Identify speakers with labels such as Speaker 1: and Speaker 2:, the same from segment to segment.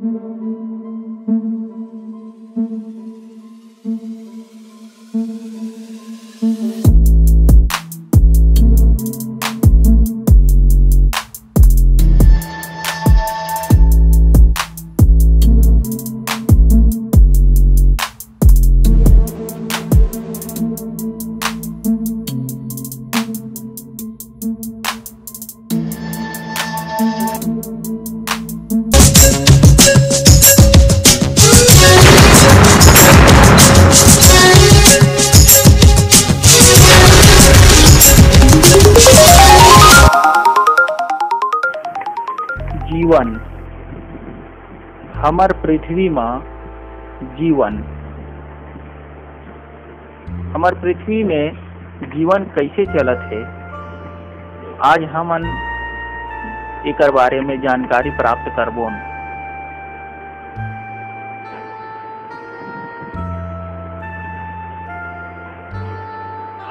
Speaker 1: जीवन हमर पृथ्वी माँ जीवन हमर पृथ्वी में जीवन कैसे चलत है, आज हमन एकर बारे में जानकारी प्राप्त करबोन।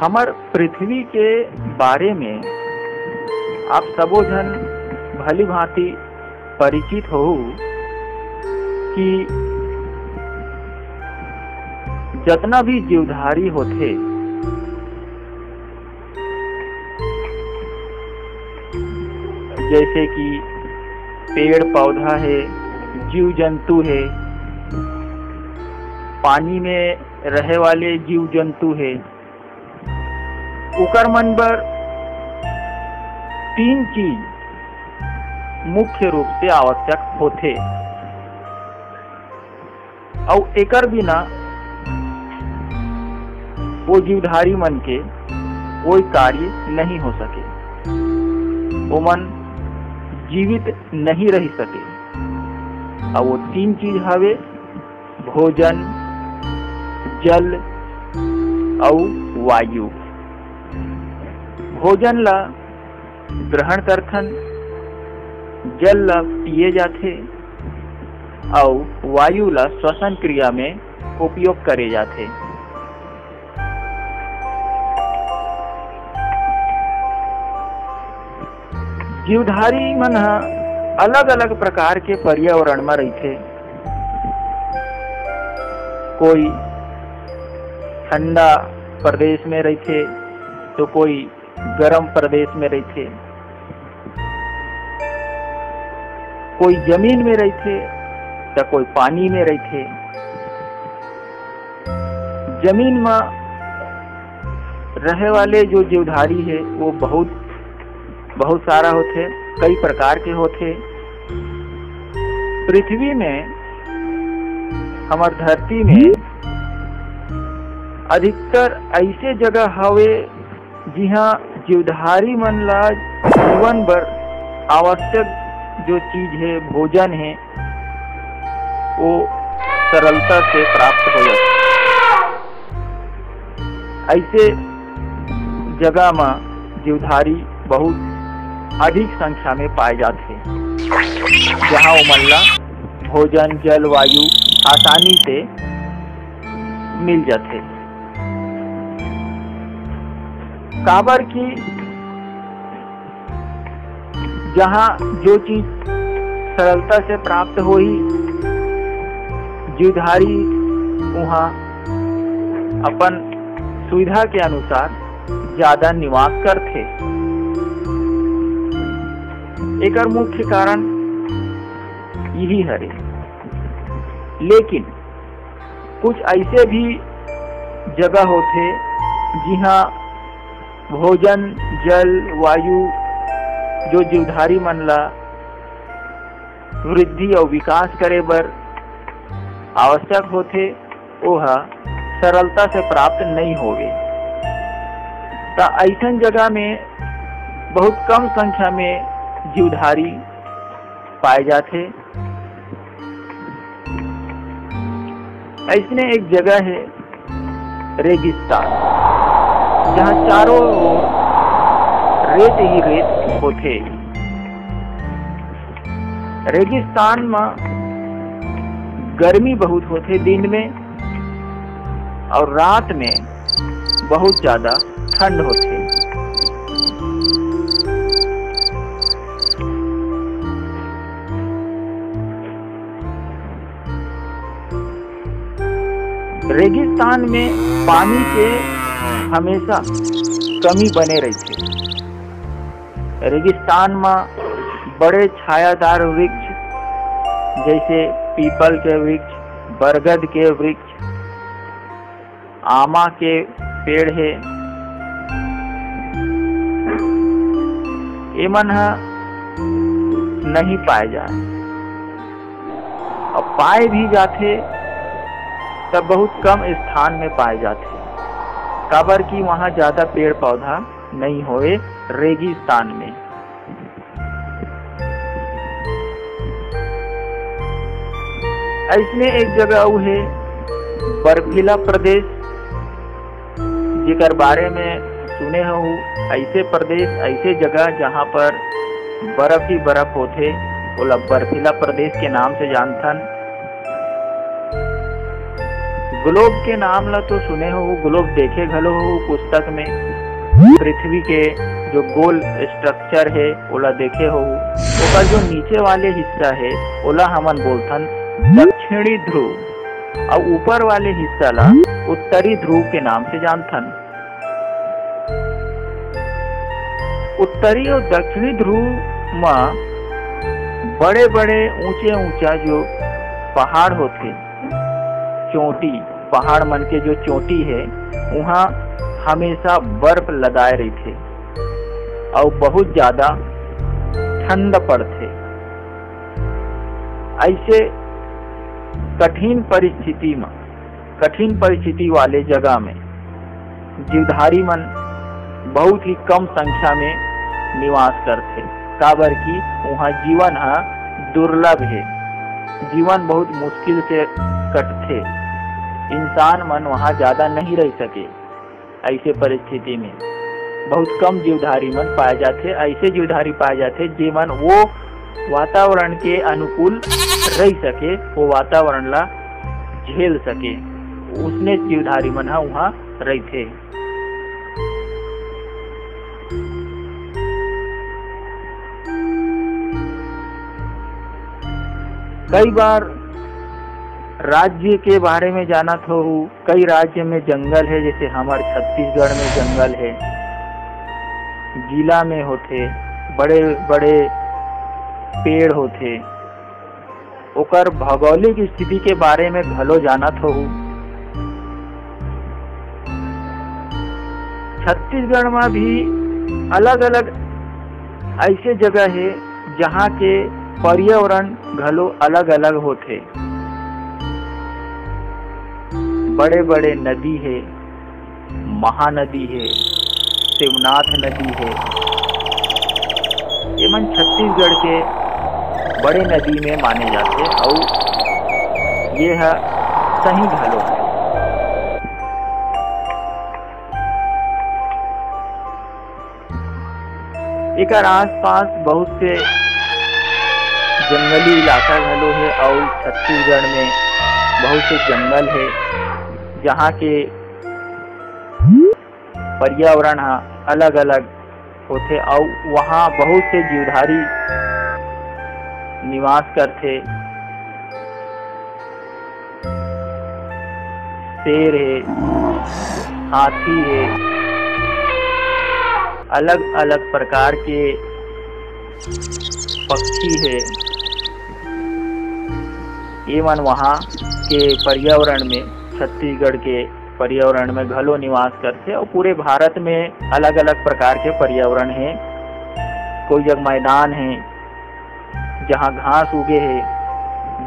Speaker 1: हमर पृथ्वी के बारे में आप सबो जन भली भांति परिचित हो कि जितना भी जीवधारी होते जैसे कि पेड़ पौधा है, जीव जंतु है, पानी में रहे वाले जीव जंतु है, उकर मन पर तीन चीज मुख्य रूप से आवश्यक होते और एकर बिना वो जीवधारी मन के कोई कार्य नहीं हो सके, वो मन जीवित नहीं रह सके। और वो तीन चीज हवे भोजन, जल और वायु। भोजन ला ग्रहण करथन, जल ला पिए जाथे और वायु ला श्वसन क्रिया में उपयोग करे जाथे। जीवधारी मन अलग अलग प्रकार के पर्यावरण में रहते। कोई ठंडा प्रदेश में रहते तो कोई गर्म प्रदेश में रहते, कोई जमीन में रहते तो कोई पानी में रहते। जमीन में रहे वाले जो जीवधारी है वो बहुत सारा होते, कई प्रकार के होते। पृथ्वी में हमार धरती में अधिकतर ऐसे जगह हवे जिहाँ जीवधारी मन ला जीवन भर आवश्यक जो चीज है, भोजन है, वो सरलता से प्राप्त हो जाता। ऐसे जगह में जीवधारी बहुत अधिक संख्या में पाए जाते हैं, जहाँ वो मन ला भोजन, जल, वायु आसानी से मिल जाते। काबर की जहाँ जो चीज सरलता से प्राप्त हो ही जीवधारी वहाँ अपन सुविधा के अनुसार ज्यादा निवास करते। एकर मुख्य कारण यही है। लेकिन कुछ ऐसे भी जगह होते जहाँ भोजन, जल, वायु जो जीवधारी मन ला वृद्धि और विकास करे बर आवश्यक होते, वह सरलता से प्राप्त नहीं होवे। तो ऐसन जगह में बहुत कम संख्या में जीवधारी पाए जाते। ऐसने एक जगह है रेगिस्तान, जहाँ चारों ओर रेत ही रेत होते। रेगिस्तान में गर्मी बहुत होते दिन में, और रात में बहुत ज्यादा ठंड होते। रेगिस्तान में पानी के हमेशा कमी बने रहती है। रेगिस्तान में बड़े छायादार वृक्ष जैसे पीपल के वृक्ष, बरगद के वृक्ष, आमा के पेड़ है, एमन नहीं पाए जाए। और पाए भी जाते तब बहुत कम स्थान में पाए जाते, काबर की वहाँ ज्यादा पेड़ पौधा नहीं होए रेगिस्तान में। ऐसने एक जगह वो है बर्फीला प्रदेश, जिकर बारे में सुने हो। ऐसे प्रदेश, ऐसे जगह जहाँ पर बर्फ ही बर्फ होते, ओला बर्फीला प्रदेश के नाम से जानथन। ग्लोब के नाम ला तो सुने हो, ग्लोब देखे घलो हो पुस्तक में। पृथ्वी के जो गोल स्ट्रक्चर है ओला देखे हो। ओका जो नीचे वाले हिस्सा है ओला हमन बोलथन दक्षिणी ध्रुव, और ऊपर वाले हिस्सा ला उत्तरी ध्रुव के नाम से जानथन। उत्तरी और दक्षिणी ध्रुव में बड़े बड़े ऊंचे ऊंचा जो पहाड़ होते, चोटी, पहाड़ मन के जो चोटी है वहाँ हमेशा बर्फ लदाए रहते और बहुत ज्यादा ठंड पड़ते। ऐसे कठिन परिस्थिति वाले जगह में जीवधारी मन बहुत ही कम संख्या में निवास करते, काबर की वहाँ जीवन दुर्लभ है, जीवन बहुत मुश्किल से कटते। इंसान मन वहाँ ज्यादा नहीं रह सके। ऐसे परिस्थिति में बहुत कम जीवधारी मन पाए जाते। ऐसे जीवधारी पाए जाते जेमन वो वातावरण के अनुकूल रह सके, वो वातावरण ला झेल सके, उसने जीवधारी मन वहाँ रहते। कई बार राज्य के बारे में जाना तो कई राज्य में जंगल है, जैसे हमारे छत्तीसगढ़ में जंगल है, जिला में होते बड़े बड़े पेड़ होते। ओकर भौगोलिक स्थिति के बारे में भलो जाना तो छत्तीसगढ़ में भी अलग अलग ऐसे जगह है जहाँ के पर्यावरण घलो अलग अलग होते। बड़े बड़े नदी है, महानदी है, शिवनाथ नदी है, ये मन छत्तीसगढ़ के बड़े नदी में माने जाते और ये है सही घलो है। एक आसपास बहुत से जंगली इलाका घलो है और छत्तीसगढ़ में बहुत से जंगल है जहाँ के पर्यावरण अलग अलग होते और वहाँ बहुत से जीवधारी निवास करते। शेर है, हाथी है, अलग अलग प्रकार के पक्षी है। ये मन वहाँ के पर्यावरण में, छत्तीसगढ़ के पर्यावरण में घलो निवास करते और पूरे भारत में अलग अलग प्रकार के पर्यावरण हैं। कोई जगह मैदान है जहाँ घास उगे है,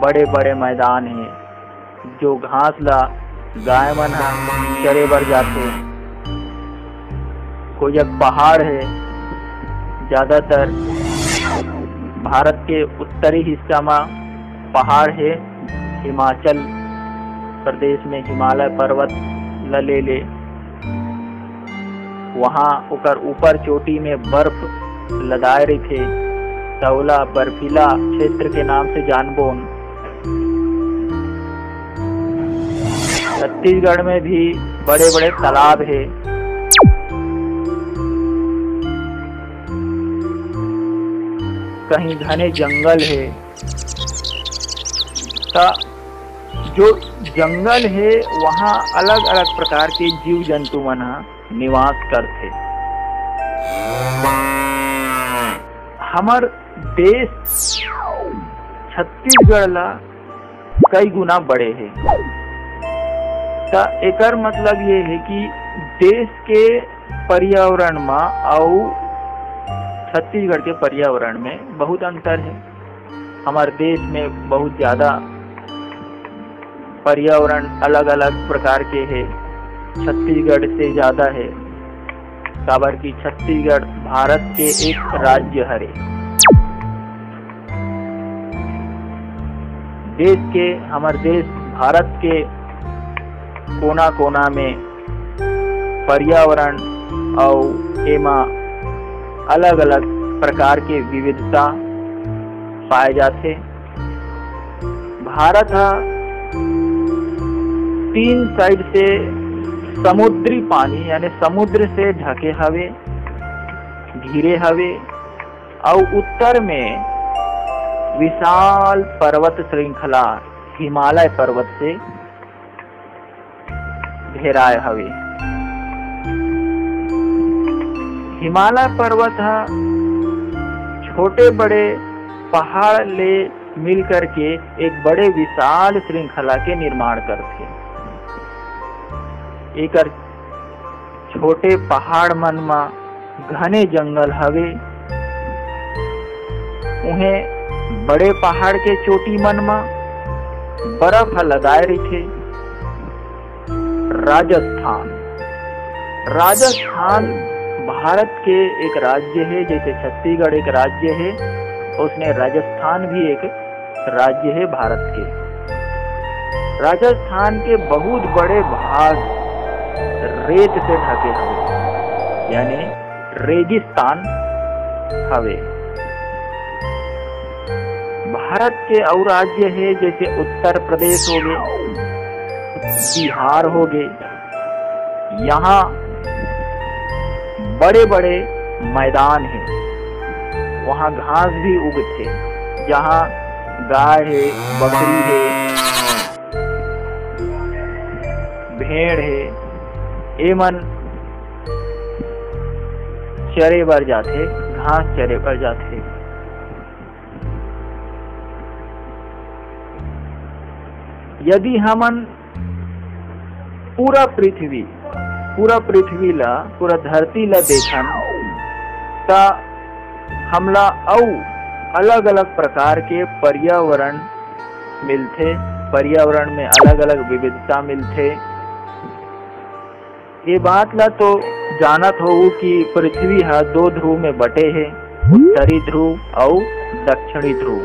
Speaker 1: बड़े बड़े मैदान हैं जो घास ला गाय मन चरे बर जाते। कोई जगह पहाड़ है, ज्यादातर भारत के उत्तरी हिस्सा में पहाड़ है। हिमाचल प्रदेश में हिमालय पर्वत ले वहाँ ओकर ऊपर चोटी में बर्फ लदाए रही, तौला बर्फीला क्षेत्र के नाम से जानबोन। छत्तीसगढ़ में भी बड़े बड़े तालाब है। कहीं घने जंगल है। तो जो जंगल है वहाँ अलग अलग प्रकार के जीव जंतु मन निवास करते। हमार देश छत्तीसगढ़ ला कई गुना बड़े है। तो एकर मतलब ये है कि देश के पर्यावरण में और छत्तीसगढ़ के पर्यावरण में बहुत अंतर है। हमारे देश में बहुत ज़्यादा पर्यावरण अलग अलग प्रकार के है, छत्तीसगढ़ से ज़्यादा है। काबर की छत्तीसगढ़ भारत के एक राज्य हरे। हमारे देश भारत के कोना कोना में पर्यावरण और एमा अलग अलग प्रकार के विविधता पाए जाते। भारत 3 साइड से समुद्री पानी यानी समुद्र से ढके हवे, घिरे हवे और उत्तर में विशाल पर्वत श्रृंखला हिमालय पर्वत से घेराए हवे। हिमालय पर्वत छोटे बड़े पहाड़ ले मिलकर के एक बड़े विशाल श्रृंखला के निर्माण करते। एक छोटे पहाड़ मन में घने जंगल हवे, उन्हें बड़े पहाड़ के चोटी मन में बर्फ लगाए रखे। राजस्थान भारत के एक राज्य है, जैसे छत्तीसगढ़ एक राज्य है, उसने राजस्थान भी एक राज्य है भारत के। राजस्थान के बहुत बड़े भाग रेत से ढके हवे, यानी रेगिस्तान हवे। भारत के और राज्य है जैसे उत्तर प्रदेश हो गए, बिहार हो गए, यहाँ बड़े बड़े मैदान हैं, वहाँ घास भी उगते, जहाँ गाय है, बकरी है, भेड़ है, एमन चरे बर जाते, घास चरे बर जाते। यदि हमन पूरा पृथ्वी ला, पूरा धरती ला देखन ता हमला और अलग अलग प्रकार के पर्यावरण मिलते, पर्यावरण में अलग अलग विविधता मिलते। ये बात ला तो जानत हो कि पृथ्वी 2 ध्रुव में बटे है, उत्तरी ध्रुव और दक्षिणी ध्रुव।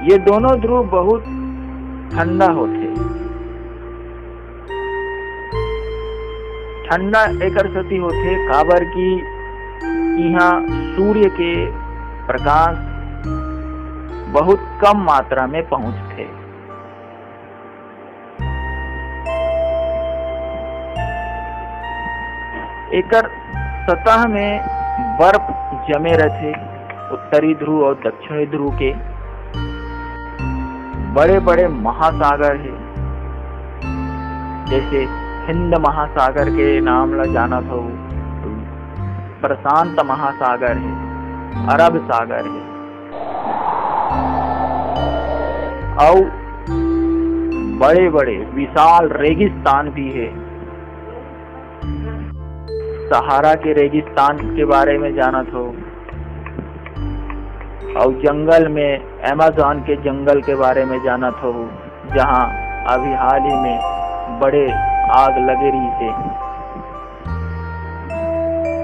Speaker 1: ये दोनों ध्रुव बहुत ठंडा होते। ठंडा एकर सती होते काबर की यहाँ सूर्य के प्रकाश बहुत कम मात्रा में पहुँचते। एकर सतह में बर्फ जमे रहते। उत्तरी ध्रुव और दक्षिणी ध्रुव के बड़े बड़े महासागर है, जैसे हिंद महासागर के नाम ला जानत हो, प्रशांत महासागर है, अरब सागर है, और बड़े बड़े विशाल रेगिस्तान भी है। सहारा के रेगिस्तान के बारे में जानत हो, और जंगल में अमेज़न के जंगल के बारे में जानत हो, जहाँ अभी हाल ही में बड़े आग लगे रही थे।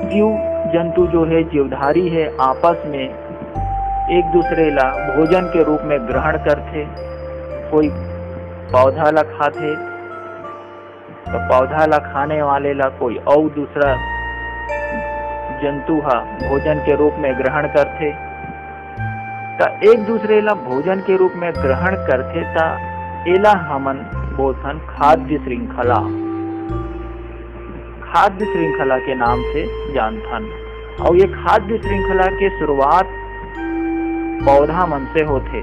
Speaker 1: जीव जंतु जो है, जीवधारी है, आपस में एक दूसरे ला भोजन के रूप में ग्रहण करते। कोई पौधा ला खाते तो पौधा ला खाने वाले ला कोई और दूसरा जंतु हा भोजन के रूप में ग्रहण करते। ता एक दूसरे ला भोजन के रूप में ग्रहण करते ता एला हमन बोलथन खाद्य श्रृंखला। खाद्य श्रृंखला के नाम से जानथन। और ये खाद्य श्रृंखला के शुरुआत पौधा मन से होते।